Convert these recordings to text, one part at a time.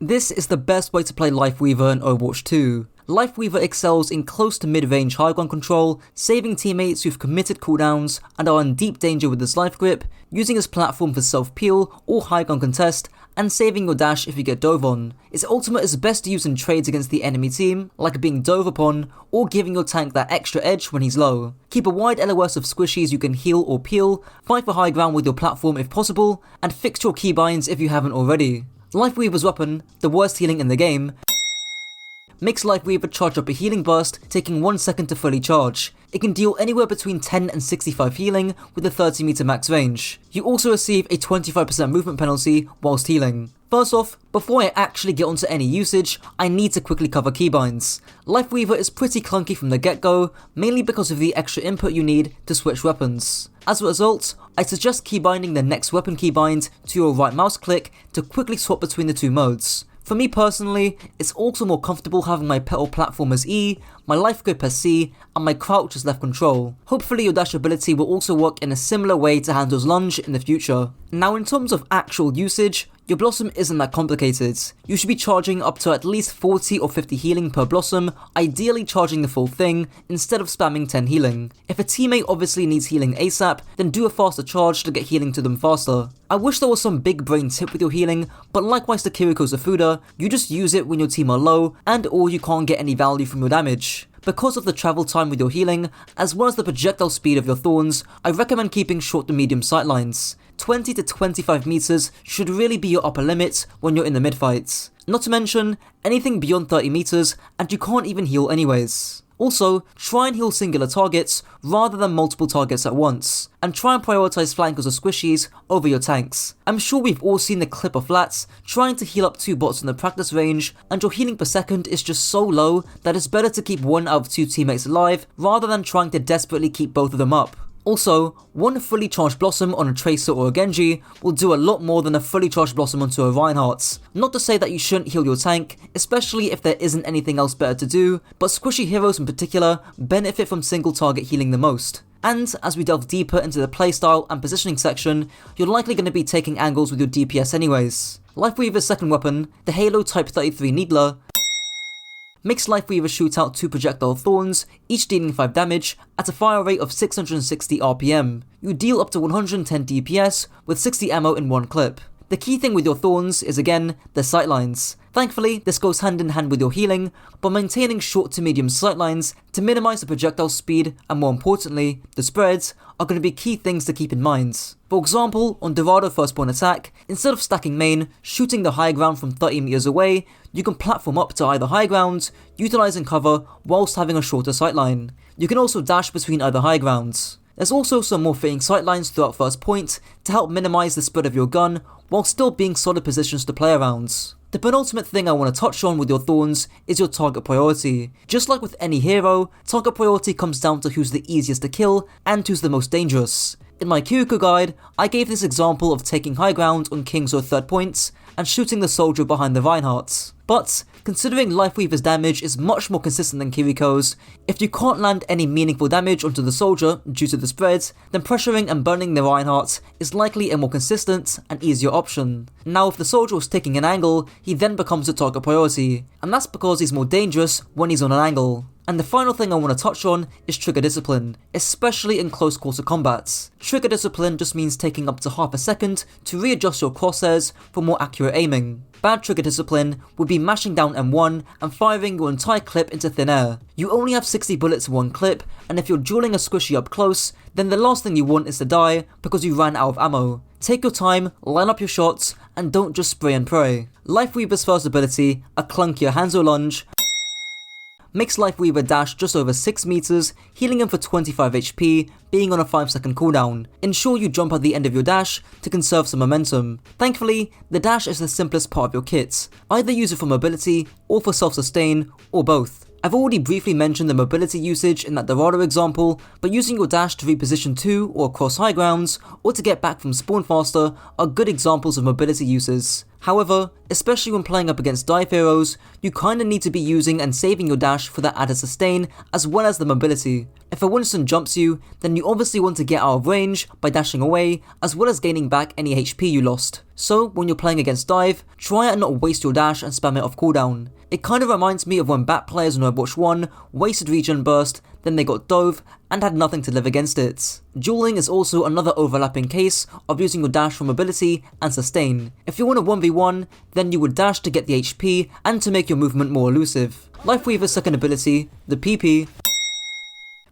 This is the best way to play Lifeweaver in Overwatch 2. Lifeweaver excels in close to mid-range high ground control, saving teammates who've committed cooldowns and are in deep danger with his life grip, using his platform for self-peel or high ground contest, and saving your dash if you get dove on. Its ultimate is best used in trades against the enemy team, like being dove upon, or giving your tank that extra edge when he's low. Keep a wide LOS of squishies you can heal or peel, fight for high ground with your platform if possible, and fix your keybinds if you haven't already. Lifeweaver's weapon, the worst healing in the game, makes Lifeweaver charge up a healing burst, taking 1 second to fully charge. It can deal anywhere between 10 and 65 healing with a 30 meter max range. You also receive a 25% movement penalty whilst healing. First off, before I actually get onto any usage, I need to quickly cover keybinds. Lifeweaver is pretty clunky from the get-go, mainly because of the extra input you need to switch weapons. As a result, I suggest keybinding the next weapon keybind to your right mouse click to quickly swap between the two modes. For me personally, it's also more comfortable having my Petal Platform as E, my life grip as C, and my crouch as left control. Hopefully your dash ability will also work in a similar way to Hanzo's lunge in the future. Now in terms of actual usage, your Blossom isn't that complicated. You should be charging up to at least 40 or 50 healing per Blossom, ideally charging the full thing instead of spamming 10 healing. If a teammate obviously needs healing ASAP, then do a faster charge to get healing to them faster. I wish there was some big brain tip with your healing, but likewise to Kiriko Zafuda, you just use it when your team are low and or you can't get any value from your damage. Because of the travel time with your healing, as well as the projectile speed of your Thorns, I recommend keeping short to medium sightlines. 20 to 25 meters should really be your upper limit when you're in the mid-fights. Not to mention, anything beyond 30 meters and you can't even heal anyways. Also, try and heal singular targets rather than multiple targets at once, and try and prioritize flankers or squishies over your tanks. I'm sure we've all seen the clip of Flats trying to heal up 2 bots in the practice range, and your healing per second is just so low that it's better to keep 1 out of 2 teammates alive rather than trying to desperately keep both of them up. Also, 1 fully charged Blossom on a Tracer or a Genji will do a lot more than a fully charged Blossom onto a Reinhardt. Not to say that you shouldn't heal your tank, especially if there isn't anything else better to do, but squishy heroes in particular benefit from single target healing the most. And as we delve deeper into the playstyle and positioning section, you're likely going to be taking angles with your DPS anyways. Lifeweaver's second weapon, the Halo Type 33 Needler, makes Lifeweaver shoot out 2 projectile Thorns, each dealing 5 damage, at a fire rate of 660 RPM. You deal up to 110 DPS with 60 ammo in 1 clip. The key thing with your Thorns is again, their sightlines. Thankfully, this goes hand in hand with your healing, but maintaining short to medium sightlines to minimize the projectile speed and more importantly, the spreads, are going to be key things to keep in mind. For example, on Dorado first point attack, instead of stacking main, shooting the high ground from 30 meters away, you can platform up to either high ground, utilizing cover whilst having a shorter sightline. You can also dash between either high grounds. There's also some more fitting sightlines throughout first point to help minimize the spread of your gun while still being solid positions to play around. The penultimate thing I want to touch on with your Thorns is your target priority. Just like with any hero, target priority comes down to who's the easiest to kill and who's the most dangerous. In my Kiriko guide, I gave this example of taking high ground on Kings or third points and shooting the soldier behind the Reinhardt. But, considering Lifeweaver's damage is much more consistent than Kiriko's, if you can't land any meaningful damage onto the soldier due to the spread, then pressuring and burning the Reinhardt is likely a more consistent and easier option. Now if the soldier was taking an angle, he then becomes a target priority, and that's because he's more dangerous when he's on an angle. And the final thing I want to touch on is trigger discipline, especially in close quarter combats. Trigger discipline just means taking up to half a second to readjust your crosshairs for more accurate aiming. Bad trigger discipline would be mashing down M1 and firing your entire clip into thin air. You only have 60 bullets in 1 clip, and if you're dueling a squishy up close, then the last thing you want is to die because you ran out of ammo. Take your time, line up your shots, and don't just spray and pray. Lifeweaver's first ability, a clunkier Hanzo lunge, makes Lifeweaver dash just over 6 meters, healing him for 25 HP, being on a 5-second cooldown. Ensure you jump at the end of your dash to conserve some momentum. Thankfully, the dash is the simplest part of your kit. Either use it for mobility, or for self-sustain, or both. I've already briefly mentioned the mobility usage in that Dorado example, but using your dash to reposition to or across high grounds, or to get back from spawn faster are good examples of mobility uses. However, especially when playing up against dive heroes, you kinda need to be using and saving your dash for that added sustain as well as the mobility. If a Winston jumps you, then you obviously want to get out of range by dashing away, as well as gaining back any HP you lost. So when you're playing against dive, try and not waste your dash and spam it off cooldown. It kind of reminds me of when Bat players in Overwatch 1 wasted regen burst, then they got dove and had nothing to live against it. Dueling is also another overlapping case of using your dash for mobility and sustain. If you want a 1v1, then you would dash to get the HP and to make your movement more elusive. Lifeweaver's second ability, the PP,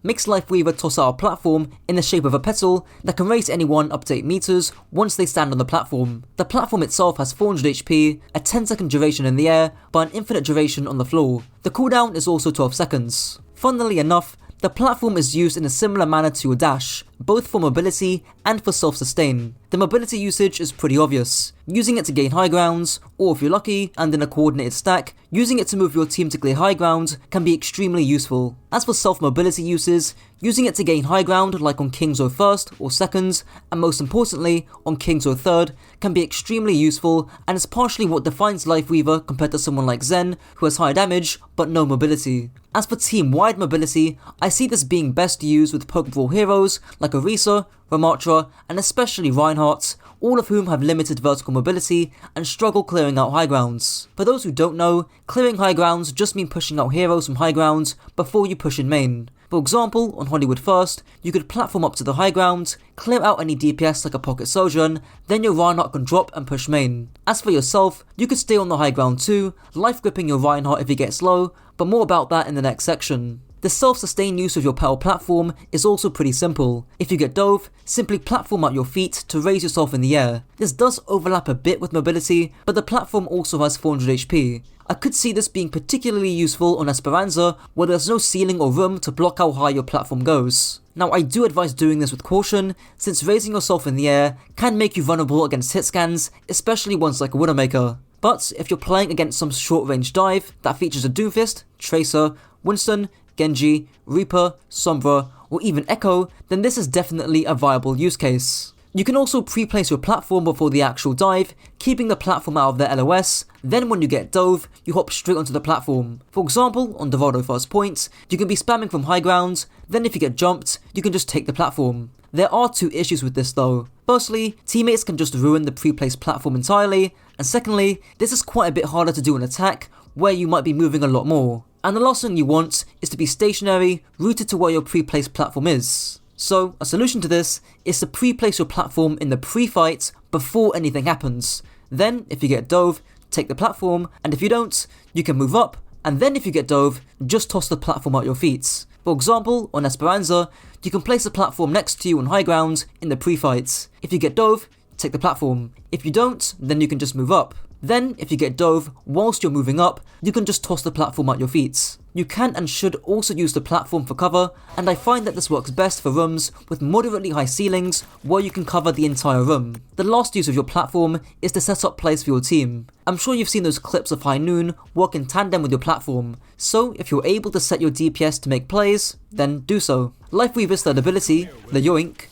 makes Lifeweaver toss out a platform in the shape of a petal that can raise anyone up to 8 meters once they stand on the platform. The platform itself has 400 HP, a 10-second duration in the air, but an infinite duration on the floor. The cooldown is also 12 seconds. Funnily enough, the platform is used in a similar manner to your dash, both for mobility and for self-sustain. The mobility usage is pretty obvious, using it to gain high grounds, or if you're lucky and in a coordinated stack, using it to move your team to clear high ground can be extremely useful. As for self-mobility uses, using it to gain high ground like on Kings or 1st or 2nd, and most importantly on Kings or 3rd, can be extremely useful and is partially what defines Lifeweaver compared to someone like Zen who has high damage but no mobility. As for team-wide mobility, I see this being best used with poke-brawl heroes like Orisa, Ramattra, and especially Reinhardt, all of whom have limited vertical mobility and struggle clearing out high grounds. For those who don't know, clearing high grounds just mean pushing out heroes from high grounds before you push in main. For example, on Hollywood 1st, you could platform up to the high ground, clear out any DPS like a pocket Sojourn, then your Reinhardt can drop and push main. As for yourself, you could stay on the high ground too, life gripping your Reinhardt if he gets low, but more about that in the next section. The self-sustain use of your Petal Platform is also pretty simple. If you get dove, simply platform out your feet to raise yourself in the air. This does overlap a bit with mobility, but the platform also has 400 HP. I could see this being particularly useful on Esperanza, where there's no ceiling or room to block how high your platform goes. Now I do advise doing this with caution, since raising yourself in the air can make you vulnerable against hit scans, especially ones like a Widowmaker. But if you're playing against some short-range dive that features a Doomfist, Tracer, Winston, Genji, Reaper, Sombra, or even Echo, then this is definitely a viable use case. You can also pre-place your platform before the actual dive, keeping the platform out of their LOS, then when you get dove, you hop straight onto the platform. For example, on Dorado first point, you can be spamming from high ground, then if you get jumped, you can just take the platform. There are two issues with this though. Firstly, teammates can just ruin the pre-placed platform entirely, and secondly, this is quite a bit harder to do in attack, where you might be moving a lot more. And the last thing you want is to be stationary, rooted to where your pre-placed platform is. So, a solution to this is to pre-place your platform in the pre-fight before anything happens. Then, if you get dove, take the platform, and if you don't, you can move up, and then if you get dove, just toss the platform at your feet. For example, on Esperanza, you can place the platform next to you on high ground in the pre-fight. If you get dove, take the platform. If you don't, then you can just move up. Then, if you get dove whilst you're moving up, you can just toss the platform at your feet. You can and should also use the platform for cover, and I find that this works best for rooms with moderately high ceilings where you can cover the entire room. The last use of your platform is to set up plays for your team. I'm sure you've seen those clips of High Noon work in tandem with your platform, so if you're able to set your DPS to make plays, then do so. Lifeweaver's third ability, the Yoink,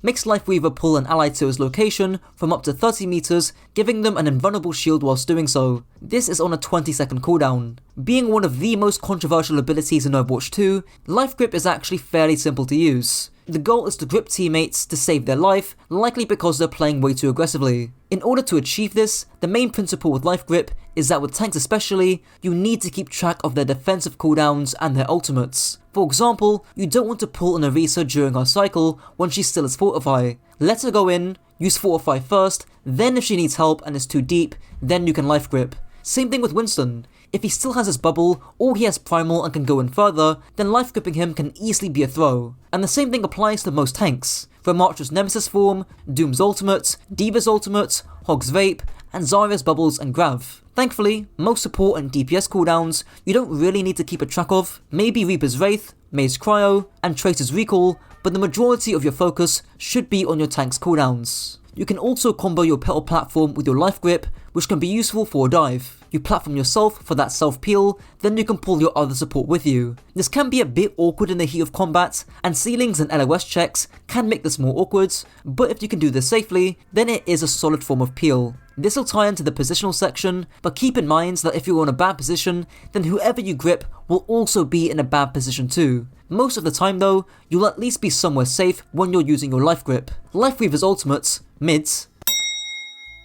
makes Lifeweaver pull an ally to his location from up to 30 meters, giving them an invulnerable shield whilst doing so. This is on a 20-second cooldown. Being one of the most controversial abilities in Overwatch 2, Life Grip is actually fairly simple to use. The goal is to grip teammates to save their life, likely because they're playing way too aggressively. In order to achieve this, the main principle with Life Grip is that with tanks especially, you need to keep track of their defensive cooldowns and their ultimates. For example, you don't want to pull an Orisa during her cycle when she still is Fortify. Let her go in, use Fortify first, then if she needs help and is too deep, then you can Life Grip. Same thing with Winston. If he still has his bubble, or he has primal and can go in further, then life gripping him can easily be a throw. And the same thing applies to most tanks. Ramattra's Nemesis form, Doom's ultimate, D.Va's ultimate, Hog's Vape, and Zarya's bubbles and Grav. Thankfully, most support and DPS cooldowns you don't really need to keep a track of, maybe Reaper's Wraith, Mei's Cryo, and Tracer's Recall, but the majority of your focus should be on your tank's cooldowns. You can also combo your Petal Platform with your Life Grip, which can be useful for a dive. You platform yourself for that self-peel, then you can pull your other support with you. This can be a bit awkward in the heat of combat, and ceilings and LOS checks can make this more awkward, but if you can do this safely, then it is a solid form of peel. This will tie into the positional section, but keep in mind that if you're in a bad position, then whoever you grip will also be in a bad position too. Most of the time though, you'll at least be somewhere safe when you're using your life grip. Lifeweaver's ultimate, mids,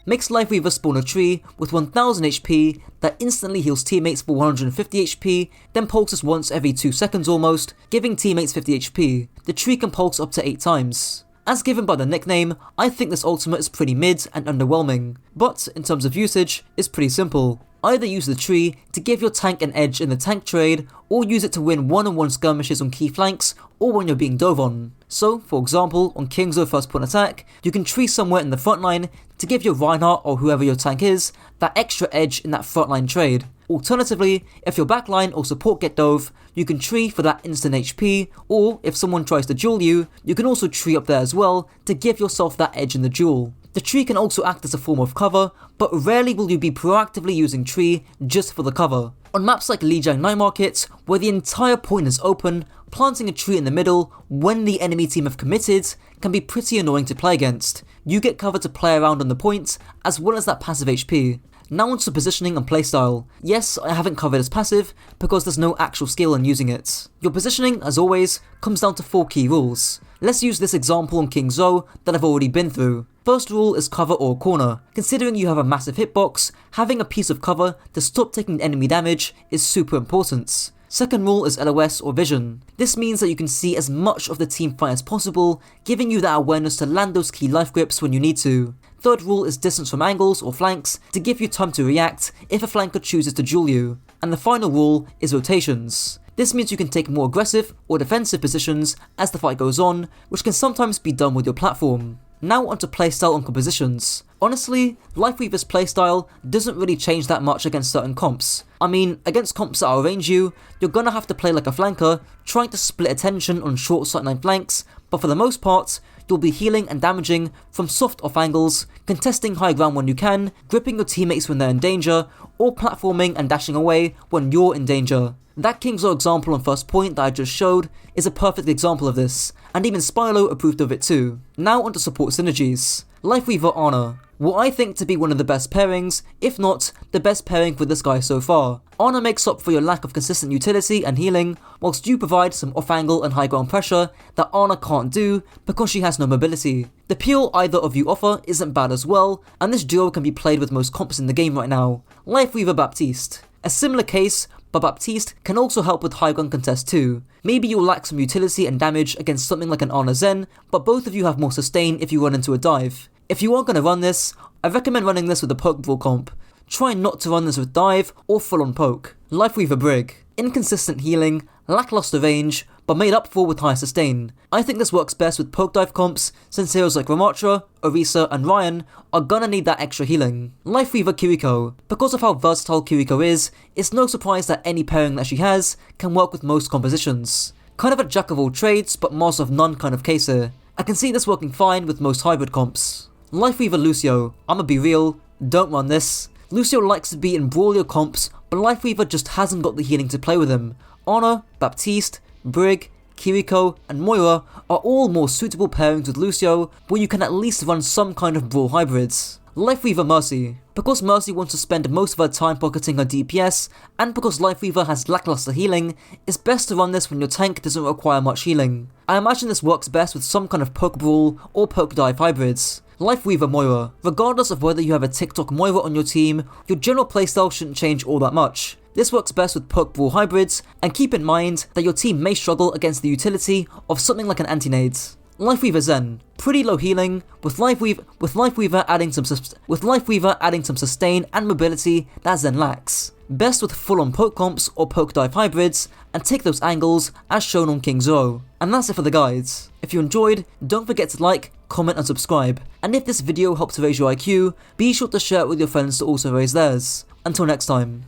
makes Lifeweaver spawn a tree with 1000 HP that instantly heals teammates for 150 HP, then pulses once every 2 seconds almost, giving teammates 50 HP. The tree can pulse up to 8 times. As given by the nickname, I think this ultimate is pretty mid and underwhelming, but in terms of usage, it's pretty simple. Either use the tree to give your tank an edge in the tank trade, or use it to win one-on-one skirmishes on key flanks, or when you're being dove on. So, for example, on King's first point attack, you can tree somewhere in the front line to give your Reinhardt or whoever your tank is that extra edge in that frontline trade. Alternatively, if your backline or support get dove, you can tree for that instant HP, or if someone tries to duel you, you can also tree up there as well to give yourself that edge in the duel. The tree can also act as a form of cover, but rarely will you be proactively using tree just for the cover. On maps like Lijiang Night Market, where the entire point is open, planting a tree in the middle when the enemy team have committed can be pretty annoying to play against. You get cover to play around on the point, as well as that passive HP. Now onto positioning and playstyle. Yes, I haven't covered as passive, because there's no actual skill in using it. Your positioning, as always, comes down to 4 key rules. Let's use this example on King Zo that I've already been through. First rule is cover or corner. Considering you have a massive hitbox, having a piece of cover to stop taking enemy damage is super important. Second rule is LOS or vision. This means that you can see as much of the team fight as possible, giving you that awareness to land those key life grips when you need to. Third rule is distance from angles or flanks to give you time to react if a flanker chooses to duel you. And the final rule is rotations. This means you can take more aggressive or defensive positions as the fight goes on, which can sometimes be done with your platform. Now onto playstyle and compositions. Honestly, Lifeweaver's playstyle doesn't really change that much against certain comps. I mean, against comps that outrange you, you're gonna have to play like a flanker, trying to split attention on short sideline flanks, but for the most part, you'll be healing and damaging from soft off angles, contesting high ground when you can, gripping your teammates when they're in danger, or platforming and dashing away when you're in danger. That King's example on first point that I just showed is a perfect example of this, and even Spylo approved of it too. Now onto support synergies. Lifeweaver Ana. What I think to be one of the best pairings, if not the best pairing for this guy so far. Ana makes up for your lack of consistent utility and healing, whilst you provide some off-angle and high ground pressure that Ana can't do because she has no mobility. The peel either of you offer isn't bad as well, and this duo can be played with most comps in the game right now. Lifeweaver Baptiste. A similar case, but Baptiste can also help with high ground contest too. Maybe you'll lack some utility and damage against something like an Ana Zen, but both of you have more sustain if you run into a dive. If you are going to run this, I recommend running this with a poke brawl comp. Try not to run this with dive or full on poke. Lifeweaver Brig. Inconsistent healing, lackluster range, but made up for with high sustain. I think this works best with poke dive comps, since heroes like Ramatra, Orisa and Ryan are gonna need that extra healing. Lifeweaver Kiriko. Because of how versatile Kiriko is, it's no surprise that any pairing that she has can work with most compositions. Kind of a jack of all trades, but master of none kind of case here. I can see this working fine with most hybrid comps. Lifeweaver Lucio. I'ma be real, don't run this. Lucio likes to be in brawlier comps, but Lifeweaver just hasn't got the healing to play with him. Ana, Baptiste, Brig, Kiriko and Moira are all more suitable pairings with Lucio, where you can at least run some kind of brawl hybrids. Lifeweaver Mercy. Because Mercy wants to spend most of her time pocketing her DPS, and because Lifeweaver has lackluster healing, it's best to run this when your tank doesn't require much healing. I imagine this works best with some kind of poke brawl or poke dive hybrids. Lifeweaver Moira. Regardless of whether you have a TikTok Moira on your team, your general playstyle shouldn't change all that much. This works best with poke brawl hybrids, and keep in mind that your team may struggle against the utility of something like an anti-nade. Lifeweaver Zen. Pretty low healing, with Lifeweaver adding some sustain and mobility that Zen lacks. Best with full-on poke comps or poke dive hybrids, and take those angles as shown on King Zo. And that's it for the guides. If you enjoyed, don't forget to like, comment and subscribe. And if this video helped to raise your IQ, be sure to share it with your friends to also raise theirs. Until next time.